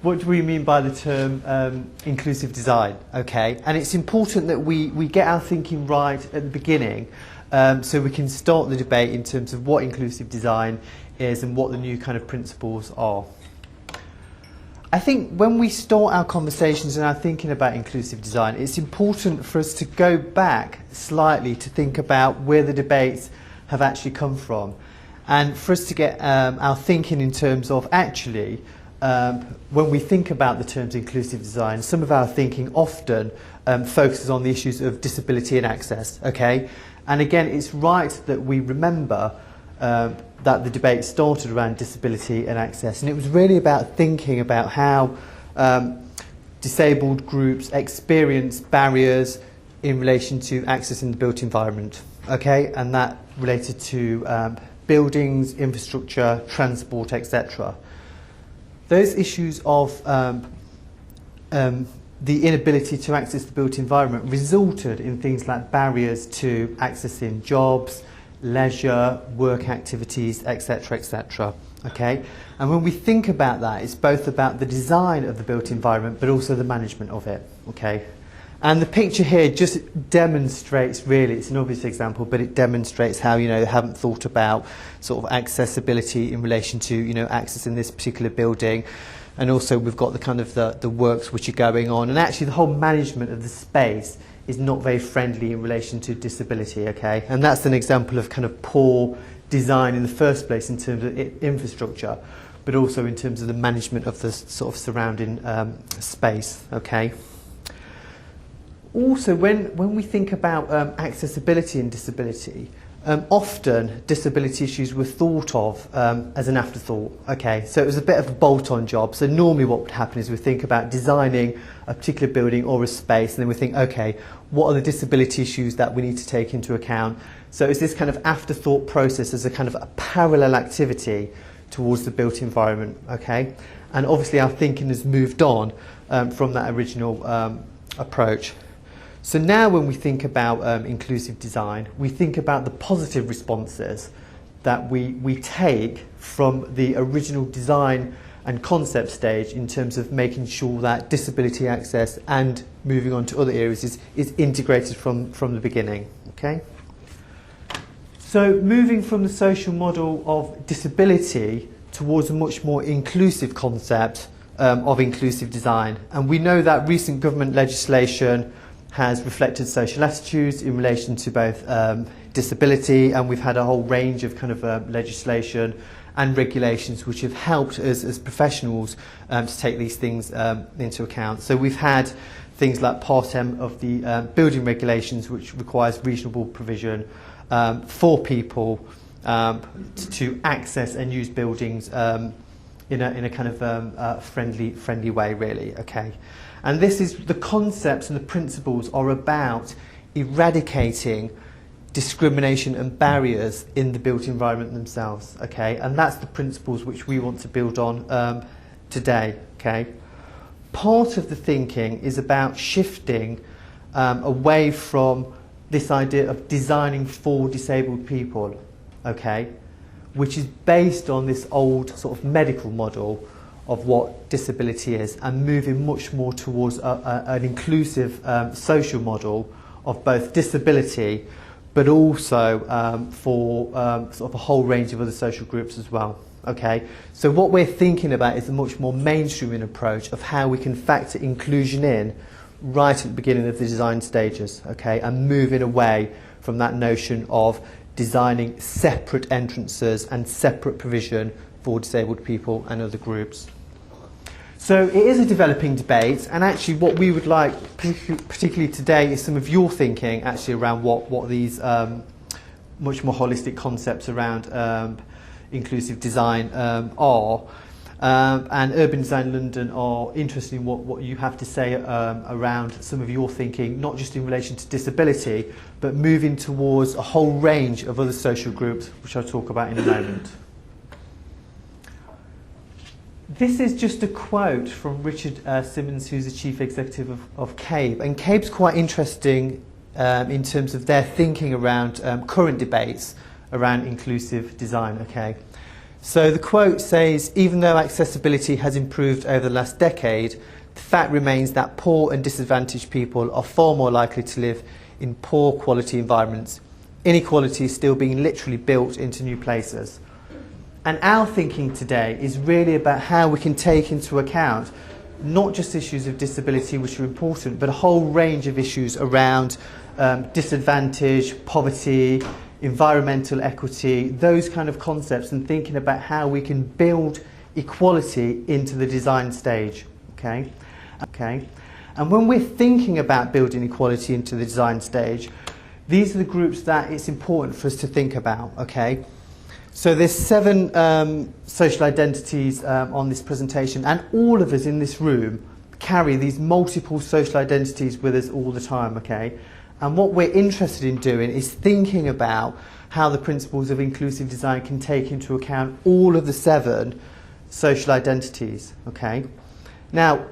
what do we mean by the term inclusive design? Okay, and it's important that we get our thinking right at the beginning, so we can start the debate in terms of what inclusive design is and what the new kind of principles are. I think when we start our conversations and our thinking about inclusive design, it's important for us to go back slightly to think about where the debates have actually come from, and for us to get our thinking in terms of actually when we think about the terms inclusive design, some of our thinking often focuses on the issues of disability and access, okay? And again, it's right that we remember that the debate started around disability and access, and it was really about thinking about how disabled groups experience barriers in relation to accessing the built environment, okay? And that related to buildings, infrastructure, transport, etc. Those issues of the inability to access the built environment resulted in things like barriers to accessing jobs, leisure, work activities, etc., etc. Okay? And when we think about that, it's both about the design of the built environment but also the management of it. Okay? And the picture here just demonstrates, really, it's an obvious example, but it demonstrates how, you know, they haven't thought about sort of accessibility in relation to, you know, accessing this particular building. And also we've got the kind of the works which are going on. And actually the whole management of the space is not very friendly in relation to disability, okay? And that's an example of kind of poor design in the first place in terms of infrastructure, but also in terms of the management of the sort of surrounding space, okay? Also, when we think about accessibility and disability, often disability issues were thought of as an afterthought. Okay, so it was a bit of a bolt-on job. So normally what would happen is we think about designing a particular building or a space, and then we think, okay, what are the disability issues that we need to take into account? So it's this kind of afterthought process as a kind of a parallel activity towards the built environment. Okay, and obviously our thinking has moved on from that original approach. So now when we think about inclusive design, we think about the positive responses that we take from the original design and concept stage in terms of making sure that disability access and moving on to other areas is integrated from the beginning. Okay? So moving from the social model of disability towards a much more inclusive concept of inclusive design. And we know that recent government legislation has reflected social attitudes in relation to both disability, and we've had a whole range of kind of legislation and regulations which have helped us as professionals to take these things into account. So we've had things like Part M of the building regulations, which requires reasonable provision for people to access and use buildings in a kind of friendly way, really. Okay. And this is the concepts and the principles are about eradicating discrimination and barriers in the built environment themselves, okay? And that's the principles which we want to build on today, okay? Part of the thinking is about shifting away from this idea of designing for disabled people, okay? Which is based on this old sort of medical model of what disability is, and moving much more towards an inclusive social model of both disability but also for sort of a whole range of other social groups as well. Okay, so what we're thinking about is a much more mainstreaming approach of how we can factor inclusion in right at the beginning of the design stages, okay, and moving away from that notion of designing separate entrances and separate provision for disabled people and other groups. So it is a developing debate, and actually what we would like, particularly today, is some of your thinking actually around what these much more holistic concepts around inclusive design are. And Urban Design London are interested in what you have to say around some of your thinking, not just in relation to disability, but moving towards a whole range of other social groups, which I'll talk about in a moment. This is just a quote from Richard Simmons, who's the Chief Executive of CABE. And CABE's quite interesting in terms of their thinking around current debates around inclusive design. Okay, So the quote says, even though accessibility has improved over the last decade, the fact remains that poor and disadvantaged people are far more likely to live in poor quality environments. Inequality is still being literally built into new places. And our thinking today is really about how we can take into account not just issues of disability, which are important, but a whole range of issues around disadvantage, poverty, environmental equity, those kind of concepts, and thinking about how we can build equality into the design stage. Okay? And when we're thinking about building equality into the design stage, these are the groups that it's important for us to think about. Okay? So there's 7 social identities on this presentation, and all of us in this room carry these multiple social identities with us all the time. Okay? And what we're interested in doing is thinking about how the principles of inclusive design can take into account all of the 7 social identities. Okay? Now,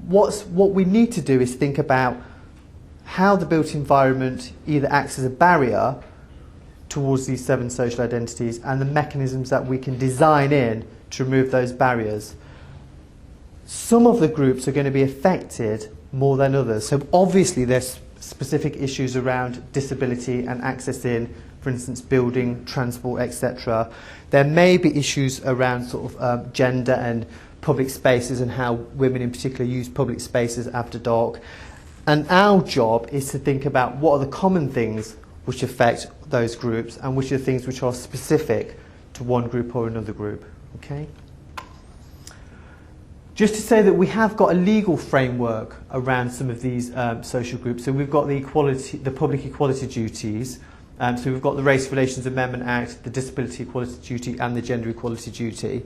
what we need to do is think about how the built environment either acts as a barrier towards these 7 social identities and the mechanisms that we can design in to remove those barriers. Some of the groups are going to be affected more than others. So obviously there's specific issues around disability and access in, for instance, building, transport, etc. There may be issues around sort of gender and public spaces and how women in particular use public spaces after dark. And our job is to think about what are the common things which affect those groups and which are the things which are specific to one group or another group. Okay? Just to say that we have got a legal framework around some of these social groups. So we've got the public equality duties. So we've got the Race Relations Amendment Act, the Disability Equality Duty and the Gender Equality Duty.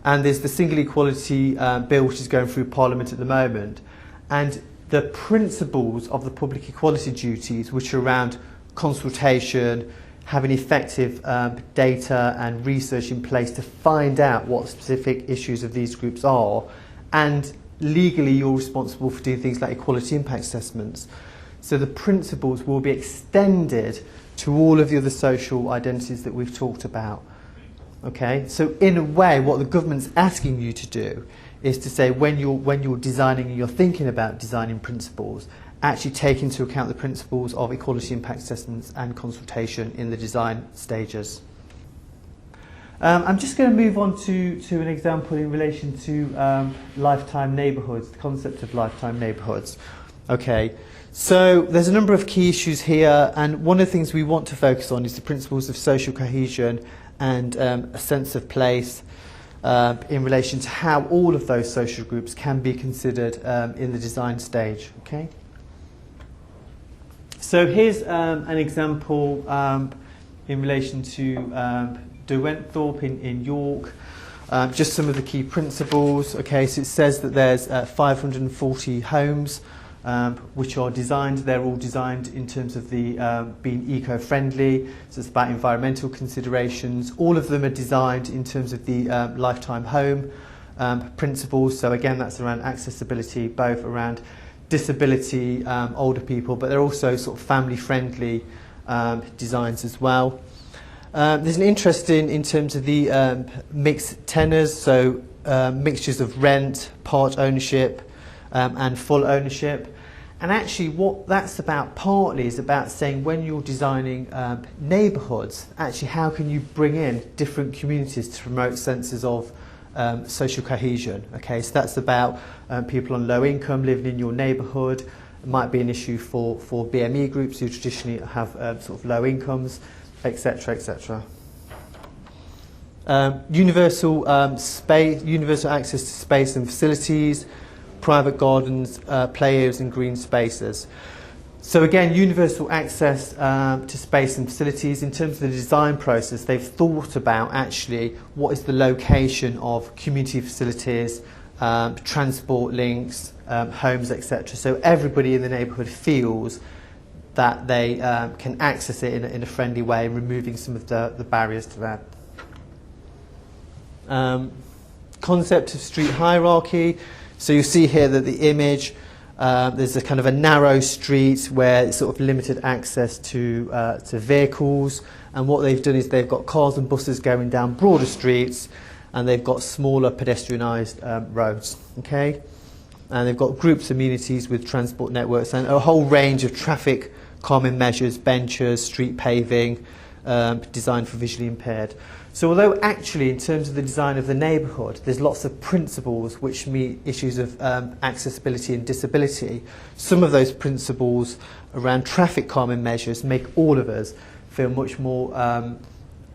And there's the Single Equality Bill which is going through Parliament at the moment. And the principles of the public equality duties, which are around consultation, having effective data and research in place to find out what specific issues of these groups are, and legally you're responsible for doing things like equality impact assessments. So the principles will be extended to all of the other social identities that we've talked about. Okay, so in a way what the government's asking you to do is to say when you're designing and you're thinking about designing principles, actually take into account the principles of equality impact assessments and consultation in the design stages. I'm just going to move on to an example in relation to lifetime neighbourhoods, the concept of lifetime neighbourhoods. Okay, so there's a number of key issues here, and one of the things we want to focus on is the principles of social cohesion and a sense of place in relation to how all of those social groups can be considered in the design stage. Okay. So here's an example in relation to Derwentthorpe in York. Just some of the key principles. Okay, so it says that there's 540 homes which are designed. They're all designed in terms of the being eco-friendly. So it's about environmental considerations. All of them are designed in terms of the lifetime home principles. So again, that's around accessibility, both around disability, older people, but they're also sort of family-friendly designs as well. There's an interest in terms of the mixed tenures, so mixtures of rent, part ownership, and full ownership. And actually what that's about partly is about saying when you're designing neighbourhoods, actually how can you bring in different communities to promote senses of social cohesion. Okay, so that's about people on low income living in your neighbourhood. It might be an issue for BME groups who traditionally have sort of low incomes, etc., etc. Universal access to space and facilities, private gardens, play areas and green spaces. So again, universal access to space and facilities. In terms of the design process, they've thought about actually what is the location of community facilities, transport links, homes, etc. So everybody in the neighbourhood feels that they can access it in a friendly way, removing some of the barriers to that. Concept of street hierarchy. So you see here that the image, there's a kind of a narrow street where it's sort of limited access to vehicles, and what they've done is they've got cars and buses going down broader streets, and they've got smaller pedestrianised roads. Okay, and they've got groups, amenities with transport networks, and a whole range of traffic calming measures, benches, street paving, designed for visually impaired. So although actually in terms of the design of the neighbourhood there's lots of principles which meet issues of accessibility and disability, some of those principles around traffic calming measures make all of us feel much more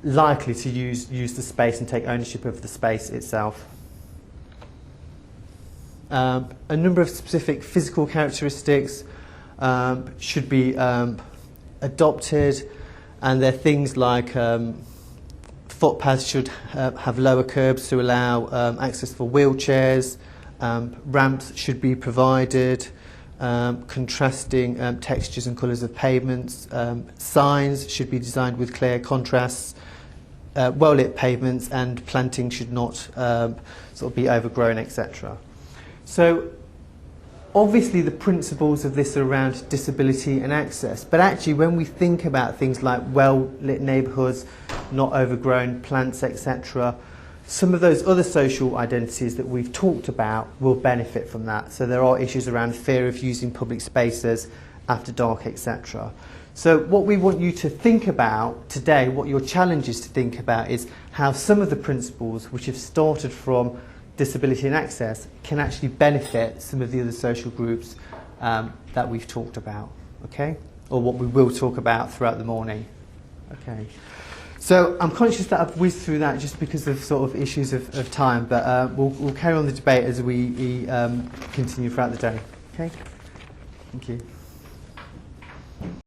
likely to use the space and take ownership of the space itself. A number of specific physical characteristics should be adopted, and they're things like footpaths should have lower curbs to allow access for wheelchairs, ramps should be provided, contrasting textures and colours of pavements, signs should be designed with clear contrasts, well-lit pavements, and planting should not sort of be overgrown, etc. So obviously the principles of this are around disability and access, but actually when we think about things like well-lit neighbourhoods, not overgrown plants, etc., some of those other social identities that we've talked about will benefit from that. So there are issues around fear of using public spaces after dark, etc. So what we want you to think about today, what your challenge is to think about, is how some of the principles which have started from disability and access can actually benefit some of the other social groups that we've talked about, okay? Or what we will talk about throughout the morning, okay? So I'm conscious that I've whizzed through that just because of sort of issues of time, but we'll carry on the debate as we continue throughout the day, okay? Thank you.